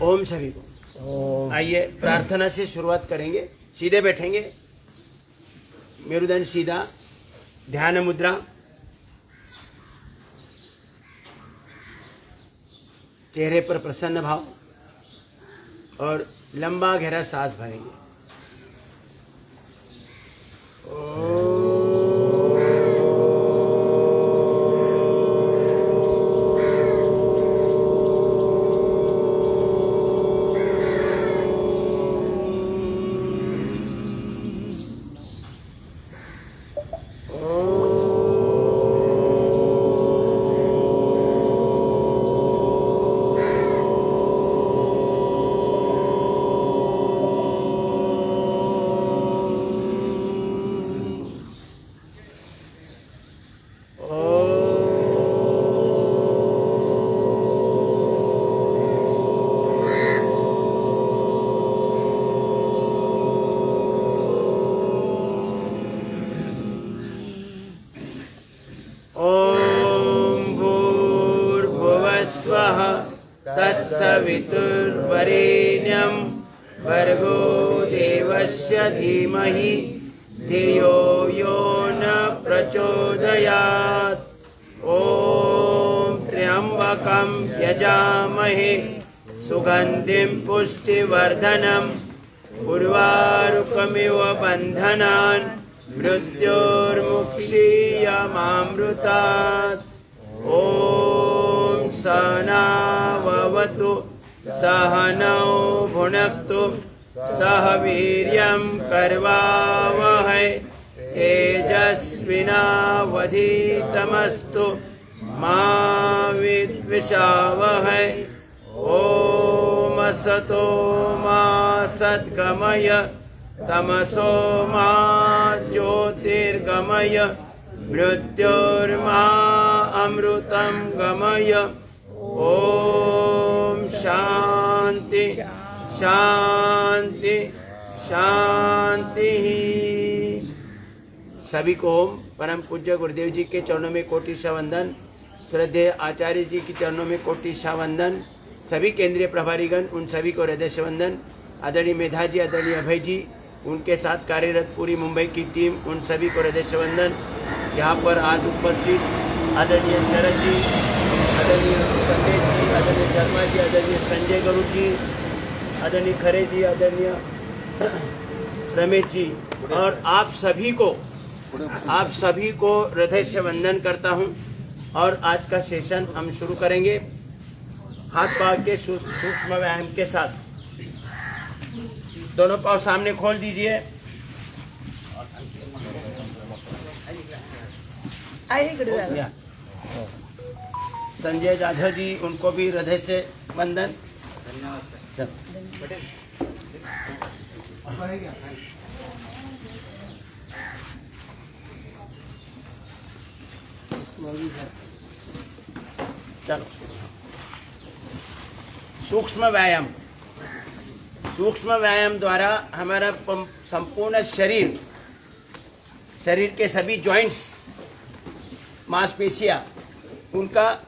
ओम सभी को। आइए प्रार्थना से शुरुआत करेंगे। सीधे बैठेंगे, मेरुदंड सीधा, ध्यान मुद्रा, चेहरे पर प्रसन्न भाव और लंबा गहरा सांस भरेंगे। तत्सवितुर्वरेण्यं भर्गो देवस्य धीमहि धियो यो न प्रचोदयात्। ॐ त्र्यंबकं यजामहे सुगन्धिं पुष्टिवर्धनम् उर्वारुकमिव बन्धनान् मृत्योर्मुक्षीयमामृतात्। ॐ सहनाववतु सहनौ भुनक्तु सह वीर्यं करवावहै तेजस्विनावधीतमस्तु मा विद्विषावहै। ॐ असतो मा सद्गमय तमसो मा ज्योतिर्गमय मृत्योर्मा अमृतं गमय। ओम शांति शांति शांति। सभी को ओम परम पूज्य गुरुदेव जी के चरणों में कोटि सा वंदन। श्रद्धेय आचार्य जी के चरणों में कोटि सा वंदन। सभी केंद्रीय प्रभारीगण उन सभी को हृदय से वंदन। आदरणीय मेधा जी, आदरणीय अभय जी, उनके साथ कार्यरत पूरी मुंबई की टीम, उन सभी को हृदय से वंदन। यहाँ पर आज उपस्थित आदरणीय शरद जी, आदरणीय संदेश जी, आदरणीय शर्मा जी, आदरणीय संजय गुरु जी, आदरणीय खरे जी, आदरणीय रमेश जी और आप सभी को हृदय से वंदन करता हूँ। और आज का सेशन हम शुरू करेंगे हाथ पांव के सूक्ष्म व्यायाम के साथ। दोनों पांव सामने खोल दीजिए। संजय जाधव जी, उनको भी हृदय से वंदन। चलो, सूक्ष्म व्यायाम द्वारा हमारा संपूर्ण शरीर के सभी जॉइंट्स, मांसपेशियां, उनका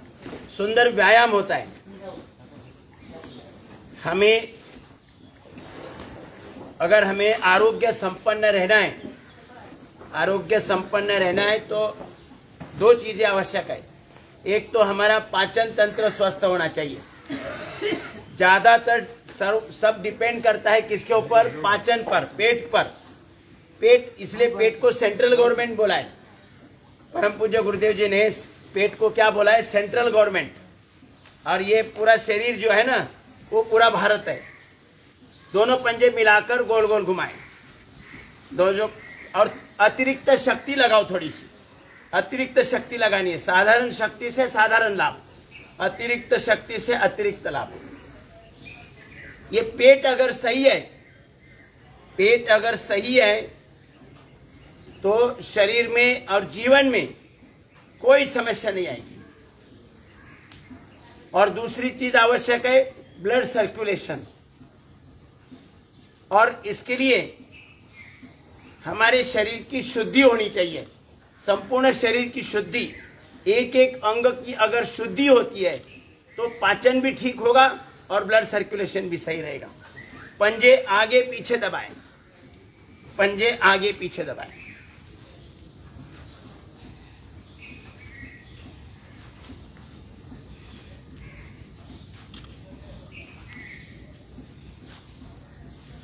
सुंदर व्यायाम होता है। अगर हमें आरोग्य संपन्न रहना है तो दो चीजें आवश्यक है। एक तो हमारा पाचन तंत्र स्वस्थ होना चाहिए। ज्यादातर सब डिपेंड करता है किसके ऊपर? पाचन पर, पेट पर। इसलिए पेट को सेंट्रल गवर्नमेंट बोला है। परम पूज्य गुरुदेव जी ने पेट को क्या बोला है? Central government. और ये पूरा शरीर जो है ना, वो पूरा भारत है। दोनों पंजे मिलाकर गोल गोल घुमाए दोनों। और अतिरिक्त शक्ति लगाओ, थोड़ी सी अतिरिक्त शक्ति लगानी है। साधारण शक्ति से साधारण लाभ, अतिरिक्त शक्ति से अतिरिक्त लाभ। ये पेट अगर सही है तो शरीर में और जीवन में कोई समस्या नहीं आएगी। और दूसरी चीज आवश्यक है, ब्लड सर्कुलेशन। और इसके लिए हमारे शरीर की शुद्धि होनी चाहिए, संपूर्ण शरीर की शुद्धि। एक एक अंग की अगर शुद्धि होती है तो पाचन भी ठीक होगा और ब्लड सर्कुलेशन भी सही रहेगा। पंजे आगे पीछे दबाएं, पंजे आगे पीछे दबाएं।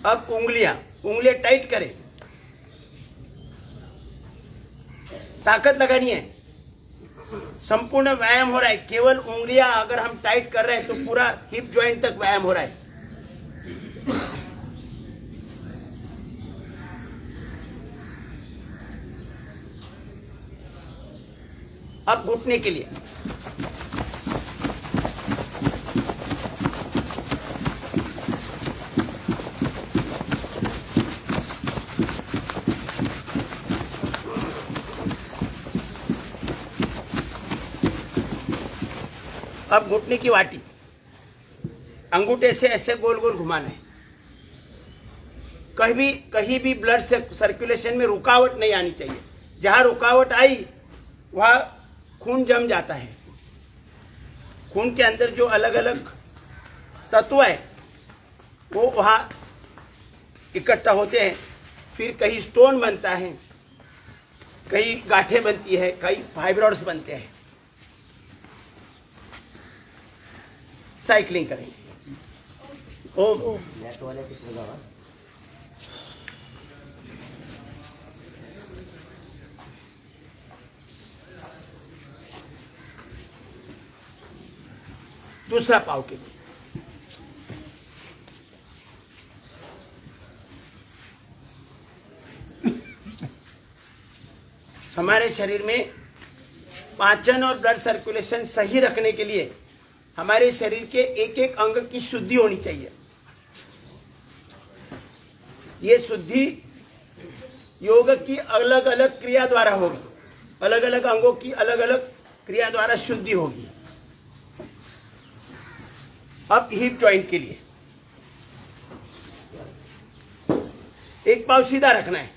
अब उंगलियां टाइट करें, ताकत लगानी है। संपूर्ण व्यायाम हो रहा है, केवल उंगलियां अगर हम टाइट कर रहे हैं तो पूरा हिप जॉइंट तक व्यायाम हो रहा है। अब घुटने के लिए अब घुटने की वाटी, अंगूठे से ऐसे गोल गोल घुमाना है। कहीं भी ब्लड सर्कुलेशन में रुकावट नहीं आनी चाहिए। जहां रुकावट आई वहां खून जम जाता है। खून के अंदर जो अलग अलग तत्व है वो वहां इकट्ठा होते हैं, फिर कहीं स्टोन बनता है, कहीं गांठें बनती है, कहीं फाइब्रॉइड्स बनते हैं। साइकिलिंग करेंगे। ओम दूसरा पाव के लिए हमारे शरीर में पाचन और ब्लड सर्कुलेशन सही रखने के लिए हमारे शरीर के एक एक अंग की शुद्धि होनी चाहिए। ये शुद्धि योग की अलग अलग क्रिया द्वारा होगी, अलग अलग अंगों की अलग अलग क्रिया द्वारा शुद्धि होगी। अब हिप जॉइंट के लिए एक पाँव सीधा रखना है,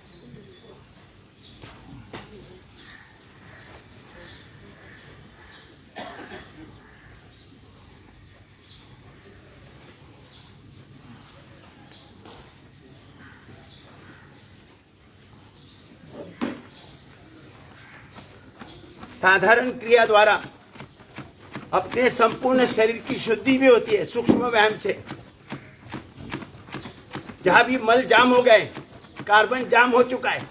साधारण क्रिया द्वारा अपने संपूर्ण शरीर की शुद्धि भी होती है। सूक्ष्म व्यायाम से जहां भी मल जाम हो गए, कार्बन जाम हो चुका है,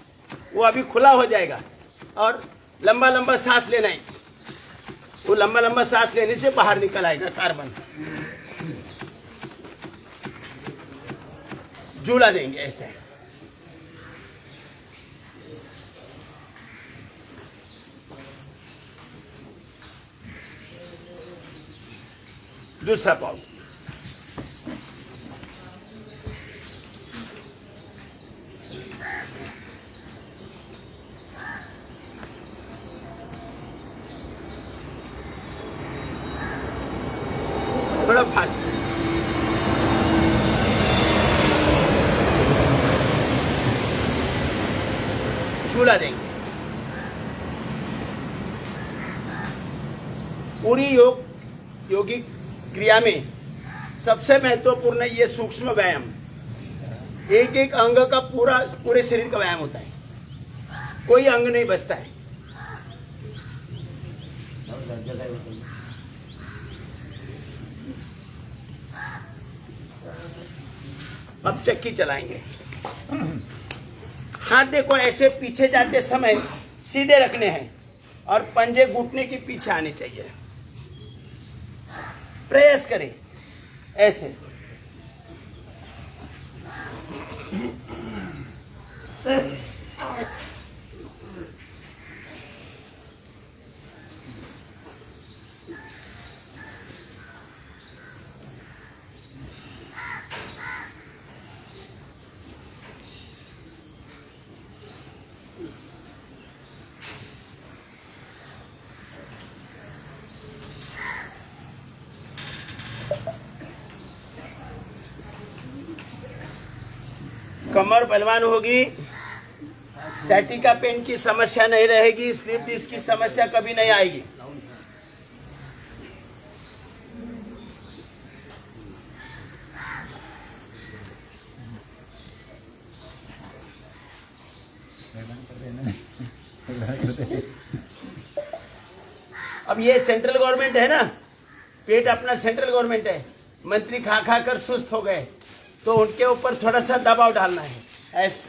वो अभी खुला हो जाएगा। और लंबा लंबा सांस लेना है, वो लंबा लंबा सांस लेने से बाहर निकल आएगा कार्बन। झूला देंगे ऐसे। दूसरा पाव थोड़ा फास्ट, झूला देंगे। पूरी योगिक क्रिया में सबसे महत्वपूर्ण ये सूक्ष्म व्यायाम, एक एक अंग का पूरे शरीर का व्यायाम होता है, कोई अंग नहीं बचता है। अब चक्की चलाएंगे। हाथ देखो ऐसे पीछे जाते समय सीधे रखने हैं और पंजे घुटने के पीछे आने चाहिए। प्रयास करें ऐसे। कमर बलवान होगी, सैटिका पेन की समस्या नहीं रहेगी, स्लिप डिस्क की समस्या कभी नहीं आएगी। अब ये सेंट्रल गवर्नमेंट है ना, पेट अपना सेंट्रल गवर्नमेंट है, मंत्री खा खा कर सुस्त हो गए, तो उनके ऊपर थोड़ा सा दबाव डालना है ऐसा।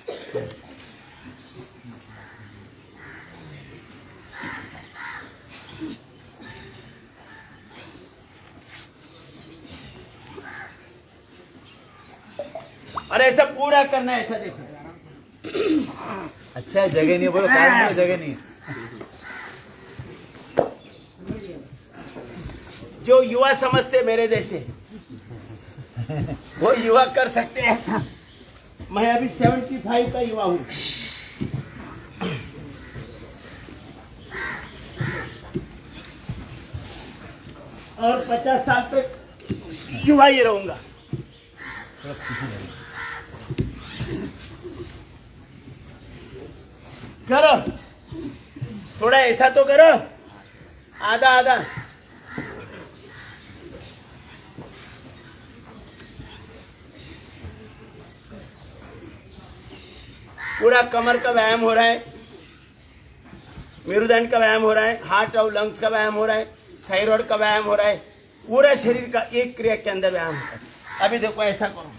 और ऐसा पूरा करना है, ऐसा देखो। अच्छा जगह नहीं, बोलो कारण बोलो जगह नहीं। जो युवा समझते मेरे जैसे वो युवा कर सकते हैं ऐसा। मैं अभी 75 का युवा हूं। और 50 साल तक युवा ही रहूंगा। करो थोड़ा ऐसा तो करो, आधा आधा। पूरा कमर का व्यायाम हो रहा है, मेरुदंड का व्यायाम हो रहा है, हार्ट और लंग्स का व्यायाम हो रहा है, थायराइड का व्यायाम हो रहा है, पूरा शरीर का एक क्रिया के अंदर व्यायाम होता है। अभी देखो ऐसा करो,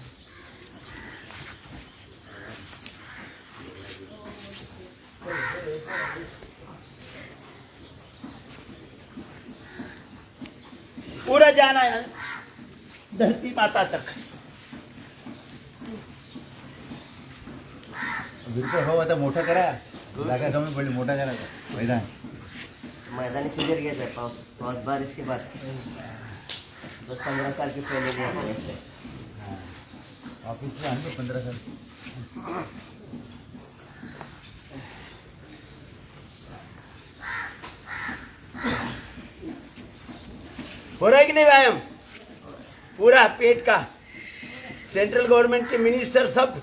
पूरा जाना है धरती माता तक। बिलकुल हो, आता मोठा करा, जागा कमी पडली, मोठा करा मैदान। मैदानी सीजर गया था पाउस पाउस बारिश के बाद 10-15 साल के पहले गया था ऐसे। ऑफिस से आने 15 साल। हो रहा है कि नहीं व्यायाम? पूरा पेट का सेंट्रल गवर्नमेंट के मिनिस्टर सब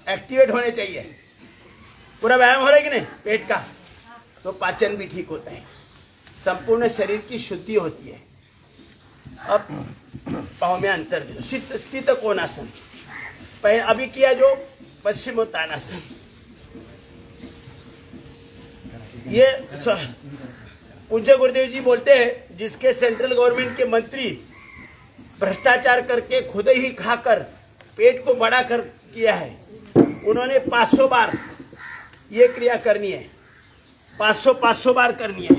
एक्टिवेट होने चाहिए। पूरा व्यायाम हो रहा है कि नहीं पेट का? तो पाचन भी ठीक होता है, संपूर्ण शरीर की शुद्धि होती है। अब पाँव में अंतर दो, स्थित कोणासन, पहले अभी किया जो पश्चिमोत्तानासन। ये पूज्य गुरुदेव जी बोलते हैं, जिसके सेंट्रल गवर्नमेंट के मंत्री भ्रष्टाचार करके खुद ही खाकर पेट को बड़ा कर किया है, उन्होंने 500 बार ये क्रिया करनी है, 500 बार करनी है।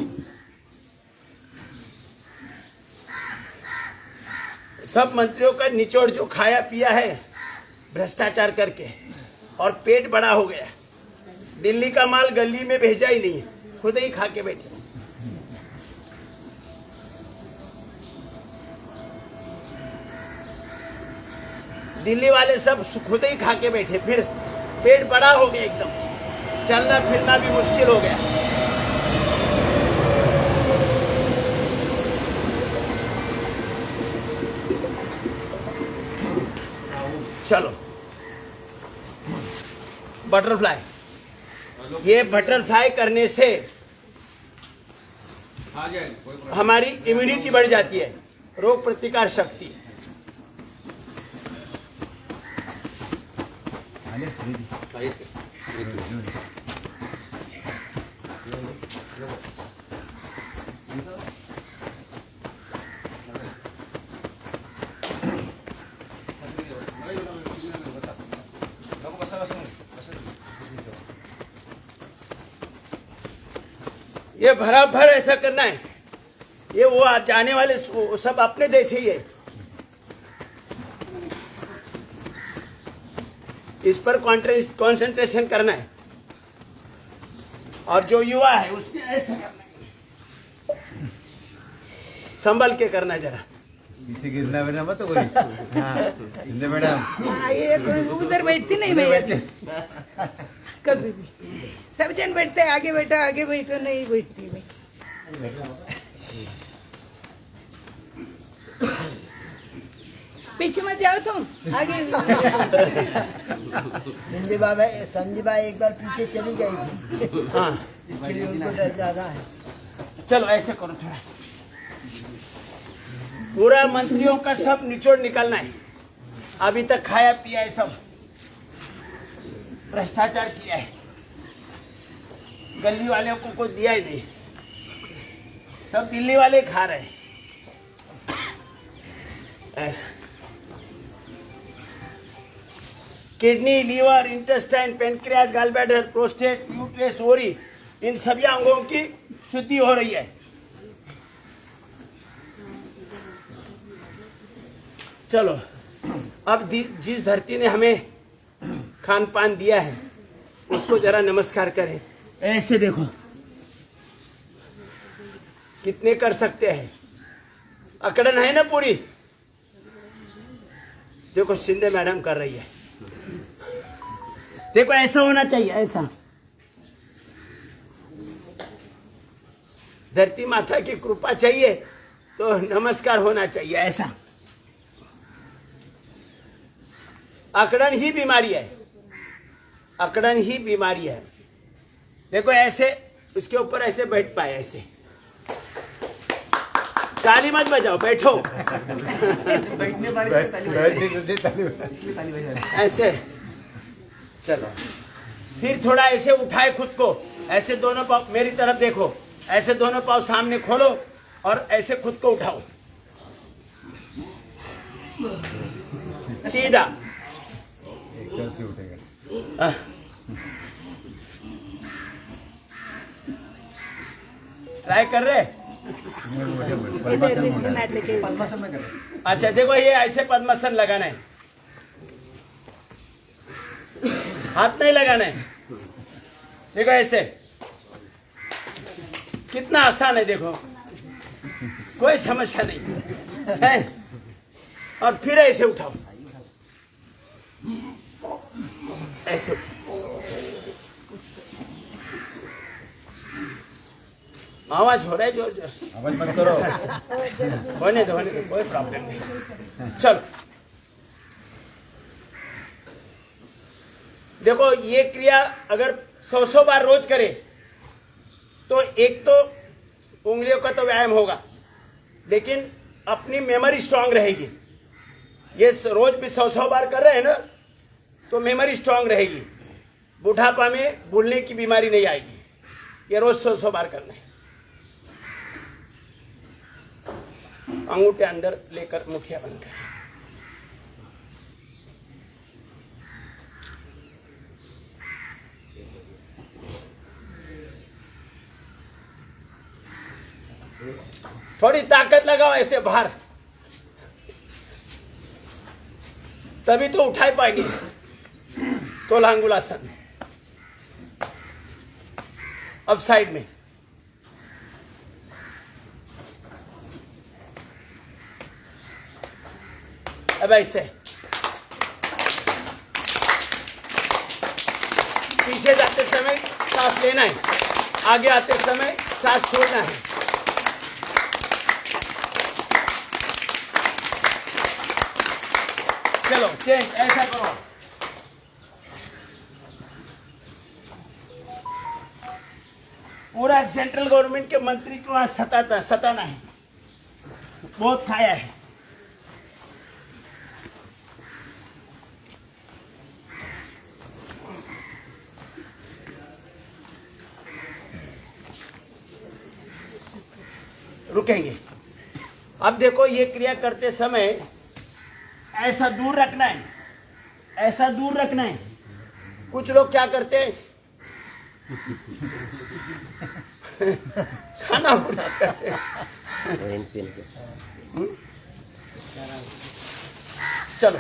सब मंत्रियों का निचोड़ जो खाया पिया है भ्रष्टाचार करके और पेट बड़ा हो गया, दिल्ली का माल गली में भेजा ही नहीं, खुद ही खा के बैठे। दिल्ली वाले सब खुद ही खा के बैठे, फिर पेट बड़ा हो गया, एकदम चलना फिरना भी मुश्किल हो गया। चलो बटरफ्लाई, ये बटरफ्लाई करने से हमारी इम्यूनिटी बढ़ जाती है, रोग प्रतिकार शक्ति। ये भरा भर ऐसा करना है, ये वो जाने वाले सब अपने जैसे ही है। इस पर कंसंट्रेशन करना है, और जो युवा है उसके ऐसा करना है, संभल के करना है जरा। पीछे गिरना बिना मत कोई। हाँ मैडम, ये उधर बैठती नहीं मैं कभी भी, सब जन बैठते आगे बैठो नहीं बैठती मैं। पीछे मत जाओ तुम, आगे। संदीप भाई एक बार पीछे चली गई। हाँ इसके लिए उनको डर ज्यादा है। चलो ऐसे करो थोड़ा, पूरा मंत्रियों का सब निचोड़ निकलना है। अभी तक खाया पिया है, सब भ्रष्टाचार किया है, गली वालों को कोई दिया ही नहीं। सब दिल्ली वाले खा रहे हैं ऐसा। Kidney, liver, intestine, pancreas, gallbladder, prostate, uterus, ovary, इन सभी अंगों की शुद्धि हो रही है। चलो अब जिस धरती ने हमें खान पान दिया है उसको जरा नमस्कार करें। ऐसे देखो कितने कर सकते हैं, अकड़न है ना पूरी। देखो शिंदे मैडम कर रही है, देखो ऐसा होना चाहिए, ऐसा। धरती माता की कृपा चाहिए तो नमस्कार होना चाहिए ऐसा। अकड़न ही बीमारी है, अकड़न ही बीमारी है। देखो ऐसे उसके ऊपर ऐसे बैठ पाए, ऐसे ताली मत बजाओ, बैठो। बैठने को दे ताली ऐसे चलो, फिर थोड़ा ऐसे उठाए खुद को, ऐसे दोनों पाँव मेरी तरफ देखो, ऐसे दोनों पाँव सामने खोलो और ऐसे खुद को उठाओ सीधा। एकदम से उठेगा। ट्राई कर रहे? अच्छा देखो ये ऐसे पद्मासन लगाना है, हाथ नहीं लगाना है। देखो ऐसे कितना आसान है, देखो कोई समस्या नहीं है। और फिर ऐसे उठाओ, ऐसे आवाज हो रहा है जोर जोर से, आवाज मत करो। होने दो कोई प्रॉब्लम नहीं। चलो देखो ये क्रिया अगर 100 बार रोज करे तो एक तो उंगलियों का तो व्यायाम होगा, लेकिन अपनी मेमोरी स्ट्रांग रहेगी। ये रोज भी 100 बार कर रहे हैं ना तो मेमोरी स्ट्रांग रहेगी, बुढ़ापा में भूलने की बीमारी नहीं आएगी। ये रोज 100 बार करना है। अंगूठे अंदर लेकर मुखिया बनकर थोड़ी ताकत लगाओ ऐसे बाहर, तभी तो उठा पाएंगे। तोलांगुलासन। अब साइड में अब ऐसे पीछे जाते समय सांस लेना है, आगे आते समय सांस छोड़ना है। चलो चेंज, ऐसा करो। पूरा सेंट्रल गवर्नमेंट के मंत्री को आज सताना है, बहुत खाया है। रुकेंगे। अब देखो ये क्रिया करते समय ऐसा दूर रखना है, ऐसा दूर रखना है। कुछ लोग क्या करते हैं खाना पूरा करते हैं। चलो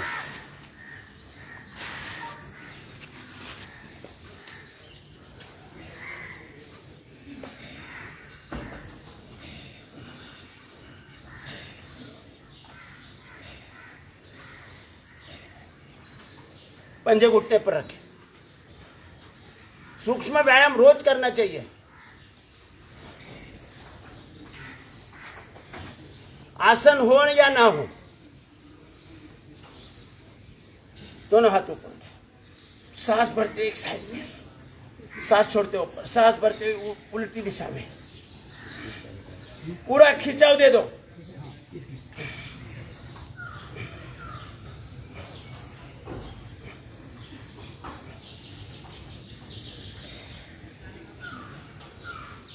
पंजे घुटने पर रखें। सूक्ष्म व्यायाम रोज करना चाहिए। आसन हो या ना हो, दोनों हाथों पर सांस भरते एक साइड में, सांस छोड़ते ऊपर, सांस भरते उल्टी दिशा में, पूरा खिंचाव दे दो।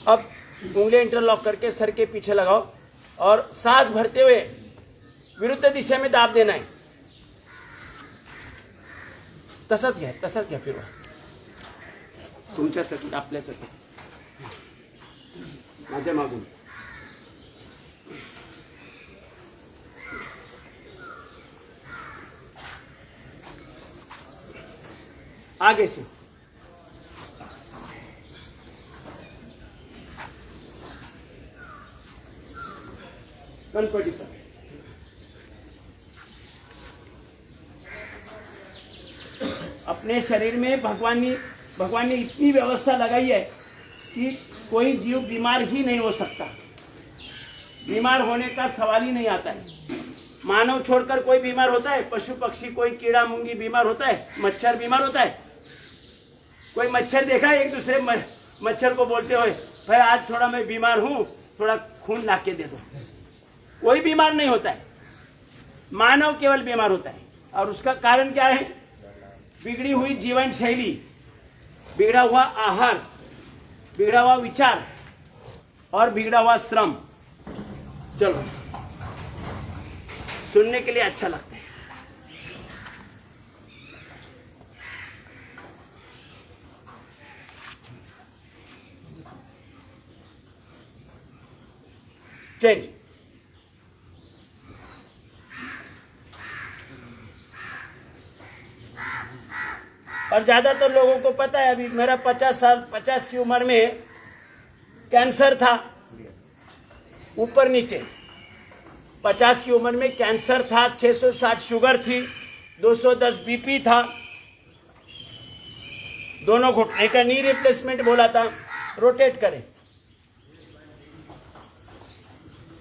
अब उंगलियां इंटरलॉक करके सर के पीछे लगाओ और सांस भरते हुए विरुद्ध दिशा में दाब देना है. तसंच घ्या फिरवा तुमच्यासाठी आपल्यासाठी माझ्या मागून. आगे से गणपति पर अपने शरीर में भगवान ने इतनी व्यवस्था लगाई है कि कोई जीव बीमार ही नहीं हो सकता. बीमार होने का सवाल ही नहीं आता है. मानव छोड़कर कोई बीमार होता है? पशु पक्षी कोई कीड़ा मुंगी बीमार होता है? मच्छर बीमार होता है? कोई मच्छर देखा है एक दूसरे मच्छर को बोलते हुए भाई आज थोड़ा मैं बीमार हूं, थोड़ा खून लाके दे दो? कोई बीमार नहीं होता है. मानव केवल बीमार होता है. और उसका कारण क्या है? बिगड़ी हुई जीवन शैली, बिगड़ा हुआ आहार, बिगड़ा हुआ विचार और बिगड़ा हुआ श्रम. चलो सुनने के लिए अच्छा लगता है. चेंज. और ज्यादातर लोगों को पता है, अभी मेरा 50 की उम्र में कैंसर था ऊपर नीचे. 50 की उम्र में कैंसर था, 660 शुगर थी, 210 बीपी था, दोनों घुटने का नी रिप्लेसमेंट बोला था, रोटेट करें.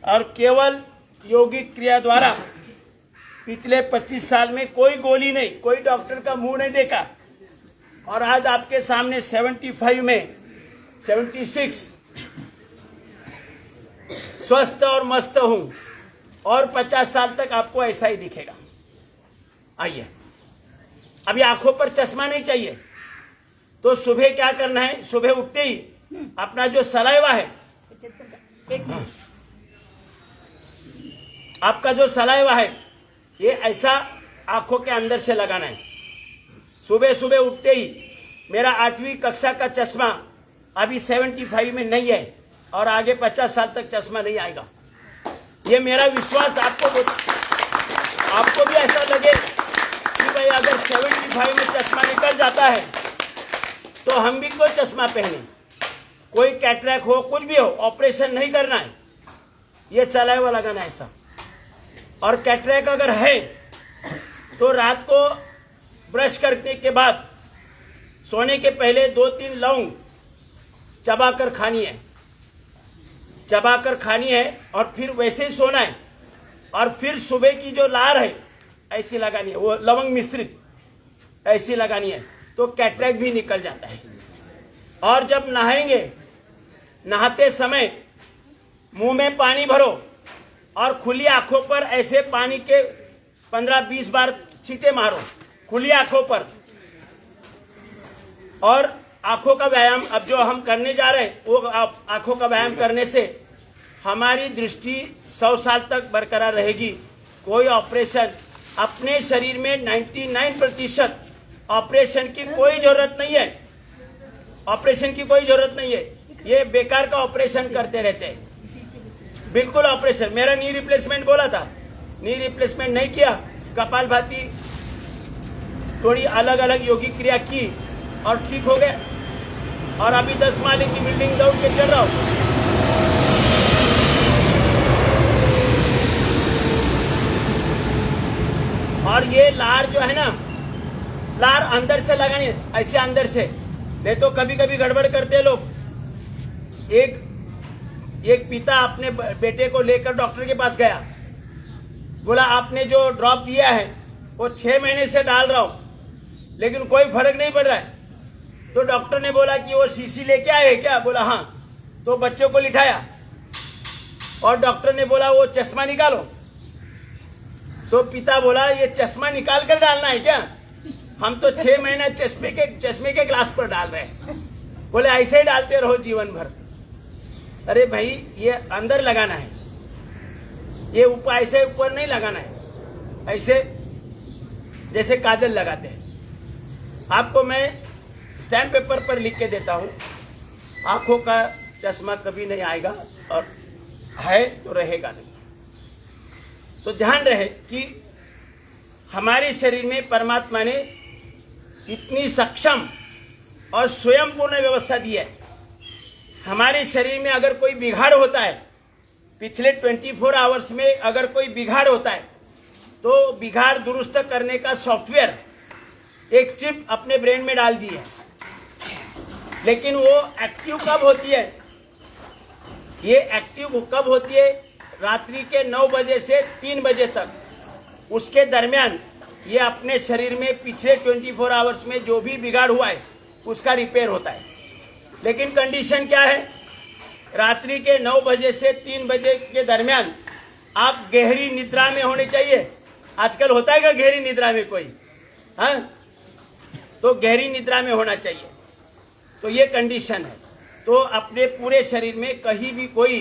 और केवल योगिक क्रिया द्वारा पिछले 25 साल में कोई गोली नहीं, कोई डॉक्टर का मुंह नहीं देखा. और आज आपके सामने 75 में 76 स्वस्थ और मस्त हूं. और 50 साल तक आपको ऐसा ही दिखेगा. आइए, अभी आंखों पर चश्मा नहीं चाहिए. तो सुबह क्या करना है? सुबह उठते ही अपना जो सलाइवा है, आपका जो सलाइवा है, ये ऐसा आंखों के अंदर से लगाना है. सुबह सुबह उठते ही. मेरा 8वीं कक्षा का चश्मा अभी 75 में नहीं है और आगे 50 साल तक चश्मा नहीं आएगा. ये मेरा विश्वास. आपको भी ऐसा लगे कि भाई अगर 75 में चश्मा निकल जाता है तो हम भी कोई चश्मा पहने. कोई कैटरैक्ट हो, कुछ भी हो, ऑपरेशन नहीं करना है. ये सलाइवा लगाना है ऐसा. और कैटरैक्ट अगर है तो रात को ब्रश करने के बाद सोने के पहले 2-3 लौंग चबाकर खानी है और फिर वैसे ही सोना है. और फिर सुबह की जो लार है ऐसी लगानी है, वो लवंग मिश्रित ऐसी लगानी है, तो कैटरैक्ट भी निकल जाता है. और जब नहाएंगे, नहाते समय मुंह में पानी भरो और खुली आंखों पर ऐसे पानी के 15-20 बार छींटे मारो खुली आंखों पर. और आंखों का व्यायाम अब जो हम करने जा रहे हैं, वो आंखों का व्यायाम करने से हमारी दृष्टि 100 साल तक बरकरार रहेगी. कोई ऑपरेशन, अपने शरीर में 99% ऑपरेशन की कोई जरूरत नहीं है. ऑपरेशन की कोई जरूरत नहीं है. ये बेकार का ऑपरेशन करते रहते हैं. बिल्कुल ऑपरेशन. मेरा नी रिप्लेसमेंट बोला था, नी रिप्लेसमेंट नहीं किया. कपालभाति, थोड़ी अलग अलग योगिक क्रिया की और ठीक हो गए. और अभी 10 माले की बिल्डिंग दौड़ के चल रहा हूं. और ये लार जो है ना, लार अंदर से लगानी है, ऐसे अंदर से. नहीं तो कभी कभी गड़बड़ करते लोग. एक पिता अपने बेटे को लेकर डॉक्टर के पास गया. बोला आपने जो ड्रॉप दिया है वो 6 महीने से डाल रहा हूं लेकिन कोई फर्क नहीं पड़ रहा है. तो डॉक्टर ने बोला कि वो शीशी लेके आए क्या? बोला हाँ. तो बच्चों को लिठाया और डॉक्टर ने बोला वो चश्मा निकालो. तो पिता बोला ये चश्मा निकाल कर डालना है क्या? हम तो 6 महीने चश्मे के ग्लास पर डाल रहे हैं. बोले ऐसे ही डालते रहो जीवन भर. अरे भाई ये अंदर लगाना है, ये ऊपर ऐसे ऊपर नहीं लगाना है, ऐसे जैसे काजल लगाते हैं। आपको मैं स्टैम्प पेपर पर लिख के देता हूँ, आंखों का चश्मा कभी नहीं आएगा और है तो रहेगा नहीं। तो ध्यान रहे कि हमारे शरीर में परमात्मा ने इतनी सक्षम और स्वयंपूर्ण व्यवस्था दी है। हमारे शरीर में अगर कोई बिगाड़ होता है, पिछले 24 आवर्स में अगर कोई बिगाड़ होता है, तो बिगाड़ दुरुस्त करने का सॉफ्टवेयर एक चिप अपने ब्रेन में डाल दी है। लेकिन वो एक्टिव कब होती है? ये एक्टिव कब होती है? रात्रि के 9 बजे से 3 बजे तक। उसके दरमियान ये अपने शरीर में पिछले 24 आवर्स में जो भी बिगाड़ हुआ है उसका रिपेयर होता है। लेकिन कंडीशन क्या है? रात्रि के 9 बजे से 3 बजे के दरमियान आप गहरी निद्रा में होने चाहिए। आजकल होता है क्या गहरी निद्रा में कोई? हाँ, तो गहरी निद्रा में होना चाहिए। तो ये कंडीशन है। तो अपने पूरे शरीर में कहीं भी कोई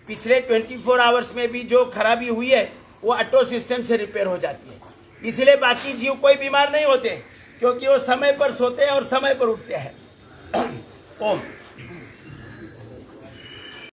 पिछले 24 आवर्स में भी जो खराबी हुई है वो ऑटो सिस्टम से रिपेयर हो जाती है। इसलिए बाकी जीव कोई बीमार नहीं होते, क्योंकि वो समय पर सोते हैं और समय पर उठते हैं। ओम।